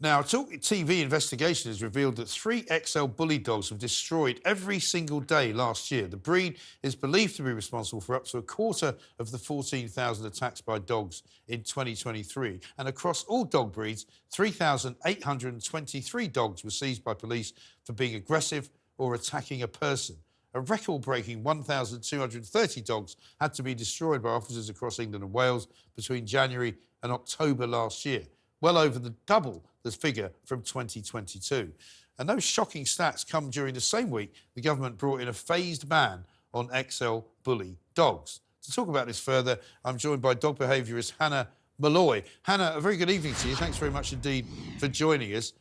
Now, a TalkTV investigation has revealed that 3 XL bully dogs have destroyed every single day last year. The breed is believed to be responsible for up to a quarter of the 14,000 attacks by dogs in 2023. And across all dog breeds, 3,823 dogs were seized by police for being aggressive or attacking a person. A record-breaking 1,230 dogs had to be destroyed by officers across England and Wales between January and October last year, well over the double the figure from 2022. And those shocking stats come during the same week the government brought in a phased ban on XL bully dogs. To talk about this further, I'm joined by dog behaviourist Hannah Molloy. Hannah, a very good evening to you. Thanks very much indeed for joining us.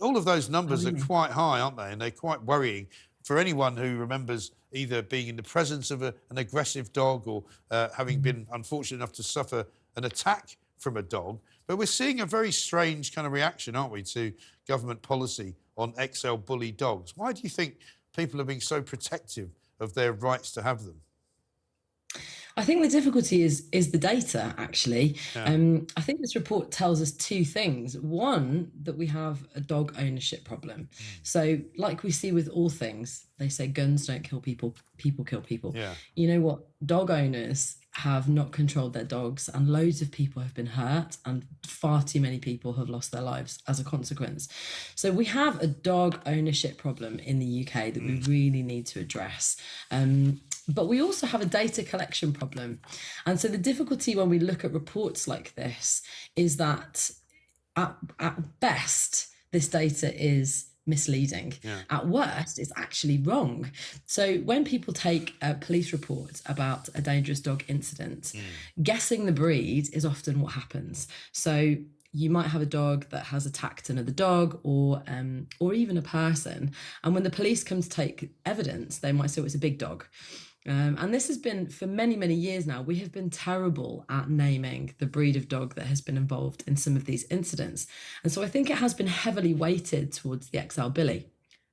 All of those numbers are quite high, aren't they? And they're quite worrying for anyone who remembers either being in the presence of an aggressive dog or having been unfortunate enough to suffer an attack from a dog. But we're seeing a very strange kind of reaction, aren't we, to government policy on XL bully dogs. Why do you think people are being so protective of their rights to have them? I think the difficulty is the data, actually. Yeah. I think this report tells us two things. One, that we have a dog ownership problem. So like we see with all things, they say guns don't kill people, people kill people. Yeah. You know what? Dog owners have not controlled their dogs and loads of people have been hurt and far too many people have lost their lives as a consequence. So we have a dog ownership problem in the UK that we really need to address. But we also have a data collection problem. And so the difficulty when we look at reports like this is that at best, this data is misleading. Yeah. At worst, it's actually wrong. So when people take a police report about a dangerous dog incident, guessing the breed is often what happens. So you might have a dog that has attacked another dog or even a person. And when the police come to take evidence, they might say, oh, it's a big dog. And this has been, for many, many years now, we have been terrible at naming the breed of dog that has been involved in some of these incidents. And so I think it has been heavily weighted towards the XL bully.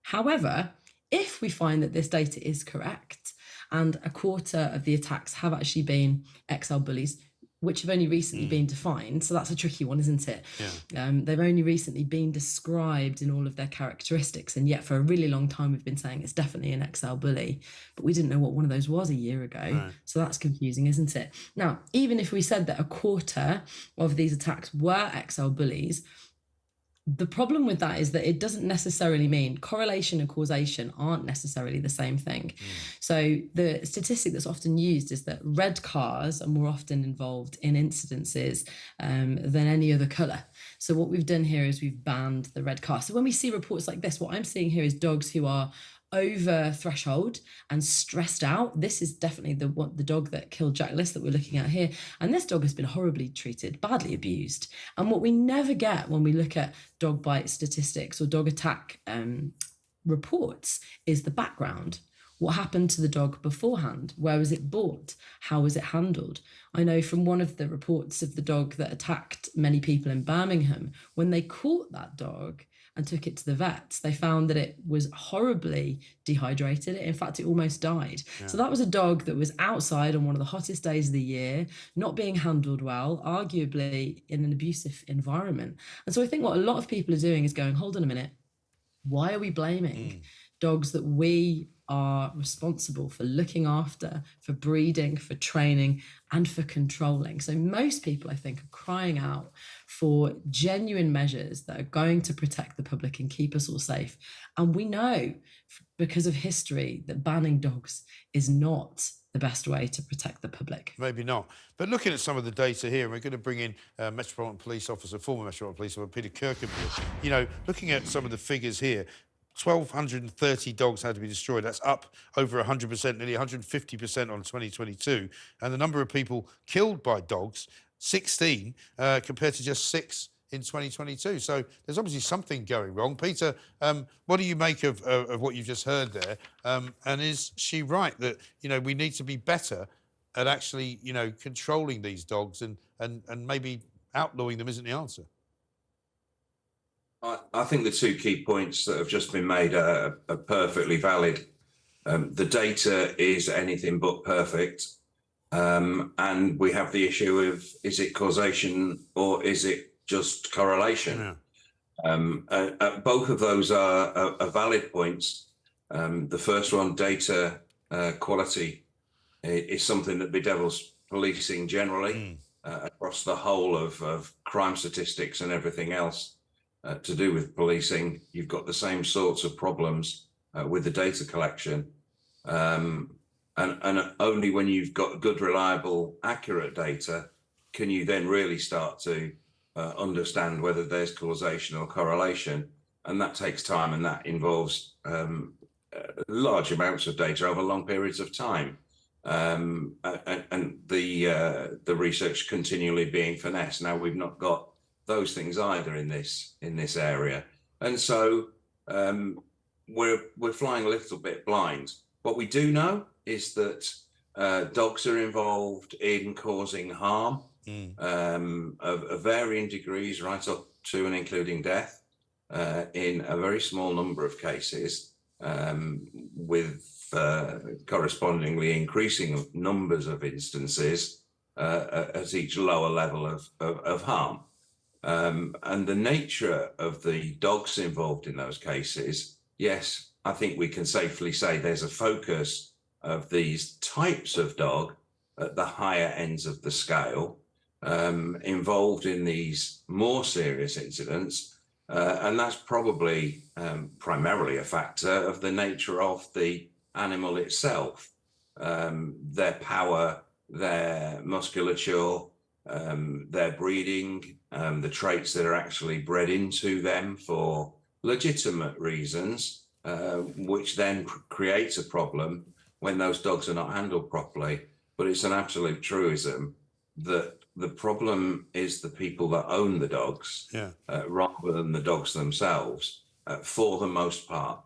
However, if we find that this data is correct and a quarter of the attacks have actually been XL bullies, which have only recently been defined. So that's a tricky one, isn't it? Yeah. They've only recently been described in all of their characteristics. And yet for a really long time, we've been saying it's definitely an XL bully, but we didn't know what one of those was a year ago. Right. So that's confusing, isn't it? Now, even if we said that a quarter of these attacks were XL bullies, the problem with that is that it doesn't necessarily mean correlation and causation aren't necessarily the same thing. So the statistic that's often used is that red cars are more often involved in incidences than any other colour. So what we've done here is we've banned the red car. So when we see reports like this, what I'm seeing here is dogs who are over threshold and stressed out. This is definitely the dog that killed Jack Liss that we're looking at here. And this dog has been horribly treated, badly abused. And what we never get when we look at dog bite statistics or dog attack reports is the background. What happened to the dog beforehand? Where was it bought? How was it handled? I know from one of the reports of the dog that attacked many people in Birmingham, when they caught that dog and took it to the vets, they found that it was horribly dehydrated. In fact, it almost died. Yeah. So that was a dog that was outside on one of the hottest days of the year, not being handled well, arguably in an abusive environment. And so I think what a lot of people are doing is going, hold on a minute, why are we blaming dogs that we are responsible for looking after, for breeding, for training, and for controlling? So most people, I think, are crying out for genuine measures that are going to protect the public and keep us all safe. And we know, because of history, that banning dogs is not the best way to protect the public. Maybe not. But looking at some of the data here, we're going to bring in Metropolitan Police Officer, former Metropolitan Police Officer Peter Kirkendall. You know, looking at some of the figures here, 1,230 dogs had to be destroyed. That's up over 100%, nearly 150% on 2022. And the number of people killed by dogs, 16, compared to just 6 in 2022. So there's obviously something going wrong. Peter, what do you make of what you've just heard there? And is she right that, you know, we need to be better at actually, you know, controlling these dogs and maybe outlawing them isn't the answer? I think the two key points that have just been made are perfectly valid. The data is anything but perfect. And we have the issue of, is it causation or is it just correlation? Both of those are valid points. The first one, data quality, is something that bedevils policing generally across the whole of crime statistics and everything else to do with policing. You've got the same sorts of problems with the data collection. And only when you've got good, reliable, accurate data can you then really start to understand whether there's causation or correlation. And that takes time, and that involves large amounts of data over long periods of time. And the research continually being finessed. Now, we've not got those things either in this area. And so we're flying a little bit blind. What we do know is that dogs are involved in causing harm of varying degrees, right up to and including death, in a very small number of cases, with correspondingly increasing numbers of instances at each lower level of harm. And the nature of the dogs involved in those cases, yes, I think we can safely say there's a focus of these types of dog at the higher ends of the scale, involved in these more serious incidents. And that's probably primarily a factor of the nature of the animal itself, their power, their musculature, their breeding, the traits that are actually bred into them for legitimate reasons, which then creates a problem when those dogs are not handled properly. But it's an absolute truism that the problem is the people that own the dogs, rather than the dogs themselves, for the most part.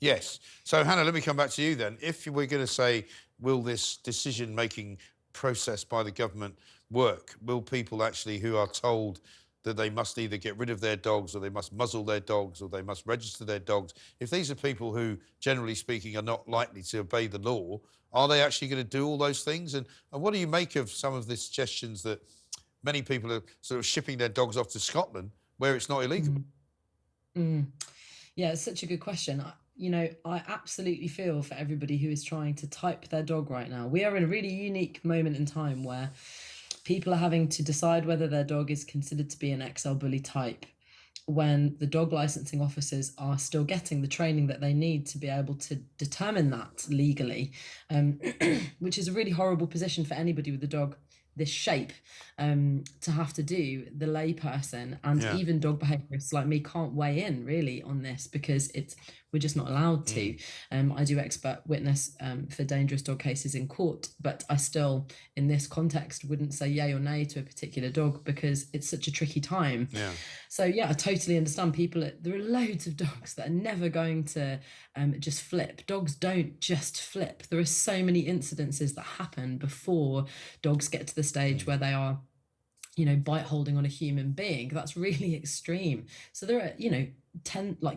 Yes. So, Hannah, let me come back to you then. If we're going to say, will this decision-making process by the government work? Will people actually who are told that they must either get rid of their dogs, or they must muzzle their dogs, or they must register their dogs, if these are people who, generally speaking, are not likely to obey the law, are they actually going to do all those things? And what do you make of some of the suggestions that many people are sort of shipping their dogs off to Scotland where it's not illegal? Yeah, it's such a good question. I absolutely feel for everybody who is trying to type their dog right now. We are in a really unique moment in time where people are having to decide whether their dog is considered to be an XL bully type, when the dog licensing officers are still getting the training that they need to be able to determine that legally, which is a really horrible position for anybody with a dog this shape to have to do. The layperson and even dog behaviorists like me can't weigh in really on this, because we're just not allowed to. I do expert witness for dangerous dog cases in court, but I still, in this context, wouldn't say yay or nay to a particular dog because it's such a tricky time. So yeah, I totally understand people. There are loads of dogs that are never going to just flip. Dogs don't just flip. There are so many incidences that happen before dogs get to the stage where they are, bite holding on a human being. That's really extreme. So there are,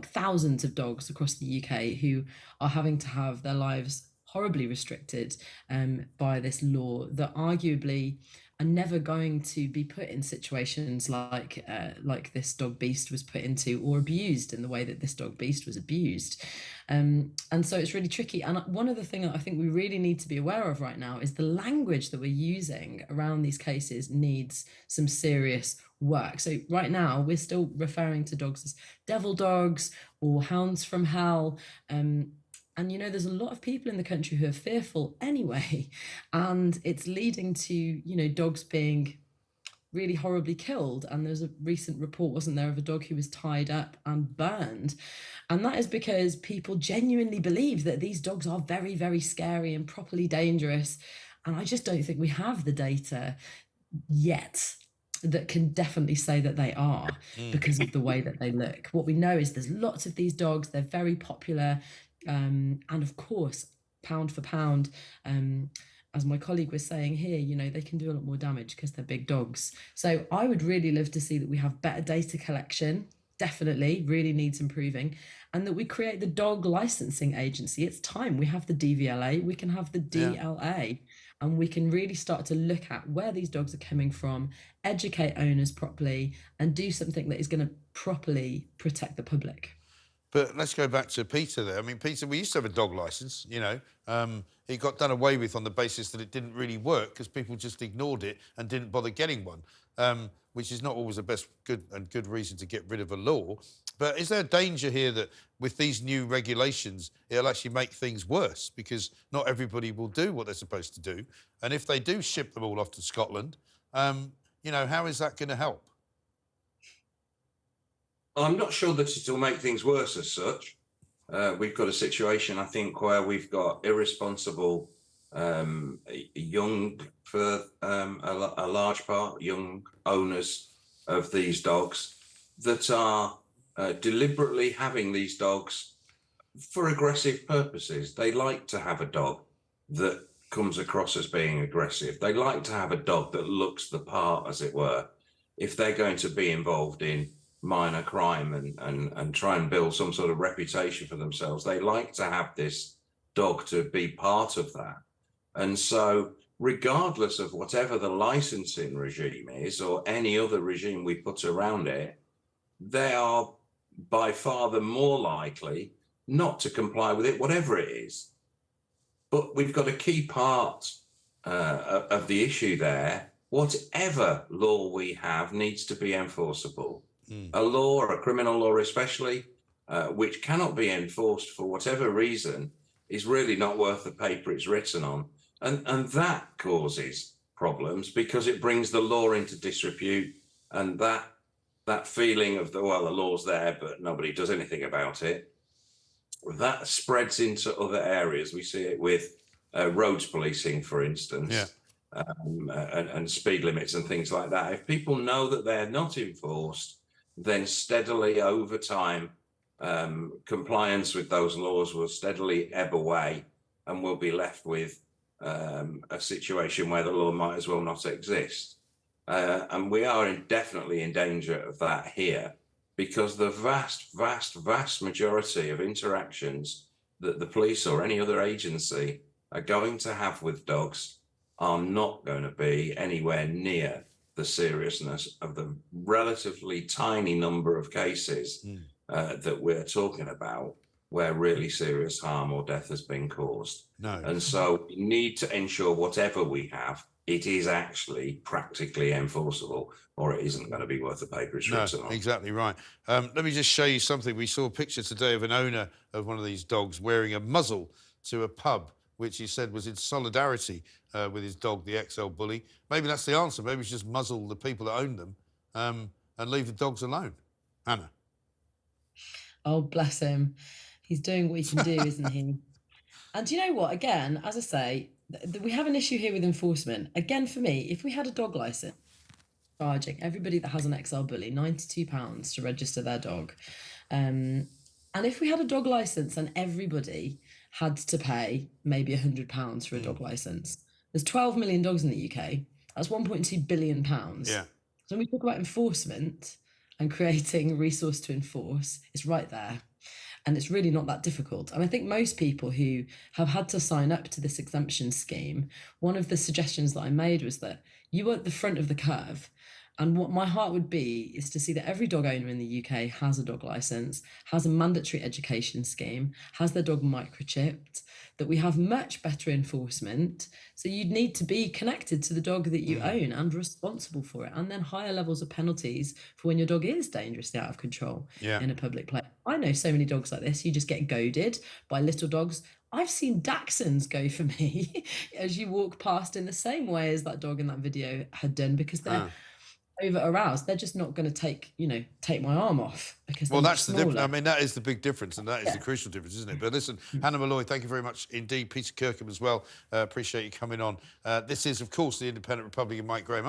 thousands of dogs across the UK who are having to have their lives horribly restricted by this law that arguably are never going to be put in situations like this dog beast was put into, or abused in the way that this dog beast was abused. And so it's really tricky. And one other thing that I think we really need to be aware of right now is the language that we're using around these cases needs some serious work. So right now we're still referring to dogs as devil dogs or hounds from hell. And there's a lot of people in the country who are fearful anyway, and it's leading to dogs being really horribly killed. And there's a recent report, wasn't there, of a dog who was tied up and burned. And that is because people genuinely believe that these dogs are very, very scary and properly dangerous. And I just don't think we have the data yet that can definitely say that they are, because of the way that they look. What we know is there's lots of these dogs, they're very popular. And of course, pound for pound, as my colleague was saying here, they can do a lot more damage because they're big dogs. So I would really love to see that we have better data collection, definitely, really needs improving, and that we create the dog licensing agency. It's time. We have the DVLA, we can have the DLA. and we can really start to look at where these dogs are coming from, educate owners properly, and do something that is going to properly protect the public. But let's go back to Peter there. I mean, Peter, we used to have a dog licence, you know. It got done away with on the basis that it didn't really work because people just ignored it and didn't bother getting one, which is not always the best good reason to get rid of a law. But is there a danger here that with these new regulations, it'll actually make things worse because not everybody will do what they're supposed to do? And if they do ship them all off to Scotland, you know, how is that going to help? I'm not sure that it'll make things worse as such. We've got a situation, I think, where we've got irresponsible, young, for a large part, young owners of these dogs that are deliberately having these dogs for aggressive purposes. They like to have a dog that comes across as being aggressive. They like to have a dog that looks the part, as it were. If they're going to be involved in minor crime and try and build some sort of reputation for themselves, they like to have this dog to be part of that. And so regardless of whatever the licensing regime is or any other regime we put around it, they are by far the more likely not to comply with it, whatever it is. But we've got a key part of the issue there. Whatever law we have needs to be enforceable. A law, or a criminal law especially, which cannot be enforced for whatever reason, is really not worth the paper it's written on. And that causes problems because it brings the law into disrepute, and that feeling of the law's there, but nobody does anything about it, that spreads into other areas. We see it with roads policing, for instance, and speed limits and things like that. If people know that they're not enforced, then steadily over time, compliance with those laws will steadily ebb away, and we'll be left with a situation where the law might as well not exist. And we are definitely in danger of that here, because the vast majority of interactions that the police or any other agency are going to have with dogs are not going to be anywhere near the seriousness of the relatively tiny number of cases that we're talking about where really serious harm or death has been caused. No. And so we need to ensure whatever we have, it is actually practically enforceable, or it isn't going to be worth the paper it's written on. Exactly right. Let me just show you something. We saw a picture today of an owner of one of these dogs wearing a muzzle to a pub, which he said was in solidarity with his dog, the XL Bully. Maybe that's the answer. Maybe we should just muzzle the people that own them and leave the dogs alone. Hannah. Oh, bless him. He's doing what he can do, isn't he? And do you know what? Again, as I say, we have an issue here with enforcement. Again, for me, if we had a dog licence, charging everybody that has an XL Bully £92 to register their dog. And if we had a dog licence and everybody had to pay maybe £100 for a dog licence, there's 12 million dogs in the UK. That's £1.2 billion. Yeah. So when we talk about enforcement and creating a resource to enforce, it's right there. And it's really not that difficult. And I think most people who have had to sign up to this exemption scheme, one of the suggestions that I made was that you are at the front of the curve. And what my heart would be is to see that every dog owner in the UK has a dog licence, has a mandatory education scheme, has their dog microchipped, that we have much better enforcement. So you'd need to be connected to the dog that you own and responsible for it, and then higher levels of penalties for when your dog is dangerously out of control in a public place. I know so many dogs like this. You just get goaded by little dogs. I've seen Dachshunds go for me as you walk past in the same way as that dog in that video had done, because they're over aroused. They're just not going to take my arm off because that's the difference. I mean, that is the big difference, and that is the crucial difference, isn't it? But listen, Hannah Molloy, thank you very much indeed. Peter Kirkham as well. Appreciate you coming on. This is, of course, the Independent Republican Mike Graham.